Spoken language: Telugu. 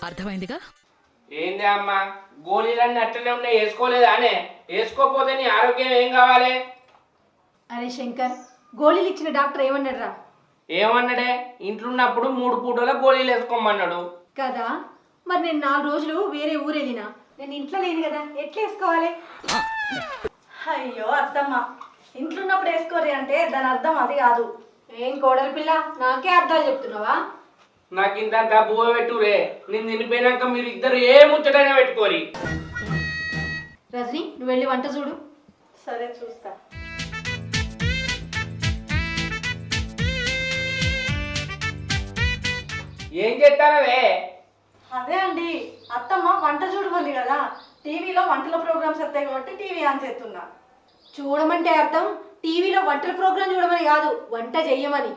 అర్థమైందిగా? ఏంది అమ్మా, గోళీలన్నీ అట్లనే ఉన్నాయి, వేసుకోలేదా అనే? వేసుకోకపోతే నీ ఆరోగ్యం ఏం కావాలి? అరే శంకర్, గోళీలు ఇచ్చిన డాక్టర్ ఏమన్నాడు రా? ఏమన్నాడే? ఇంట్లో ఉన్నప్పుడు 3 పూటల గోళీలు వేసుకోమన్నాడు కదా, మరి నేను 4 రోజులు వేరే ఊరు వెళ్ళినా, నేను ఇంట్లో లేను కదా, ఎట్లా వేసుకోవాలి? అయ్యో అత్తమ్మ, ఇంట్లో ఉన్నప్పుడు వేసుకోరు అంటే దాని అర్థం అది కాదు. ఏం కోడలి పిల్ల, నాకే అర్థాలు చెప్తున్నావా? నాకు ఇంత బువ్వ పెట్టురే, నేను తినిపోయినాక మీరు ఇద్దరు ఏ ముచ్చటైనా పెట్టుకోరి. రజని, నువ్వు వెళ్ళి వంట చూడు. సరే, చూస్తా. ఏం చేస్తానవే? అదే అండి, అత్తమ్మ వంట చూడమంది కదా, టీవీలో వంటల ప్రోగ్రామ్స్ వస్తాయి కాబట్టి టీవీ ఆన్ చేస్తున్నా. చూడమంటే అర్థం టీవీలో వంటల ప్రోగ్రామ్ చూడమని కాదు, వంట చెయ్యమని.